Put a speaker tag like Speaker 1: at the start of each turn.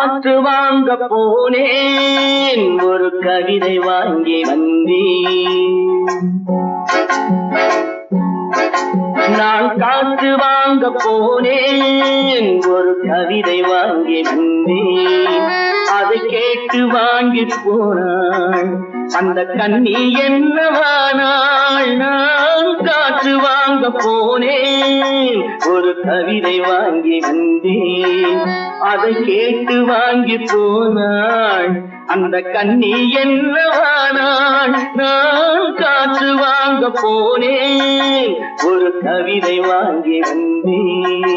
Speaker 1: காற்று வாங்க போனேன், ஒரு கவிதை வாங்கி வந்தேன். நான் காற்று வாங்க போனேன், ஒரு கவிதை வாங்கி வந்தேன். அதை கேட்டு வாங்கி போனாள் அந்த கண்ணி என்னவானாள். நான் காற்று வாங்க போனேன், ஒரு கவிதை வாங்கி வந்தேன். அதை கேட்டு வாங்கி போனாள் அந்த கண்ணி என்னவானாள். நான் காற்று வாங்க போனேன், ஒரு கவிதை வாங்கி வந்தேன்.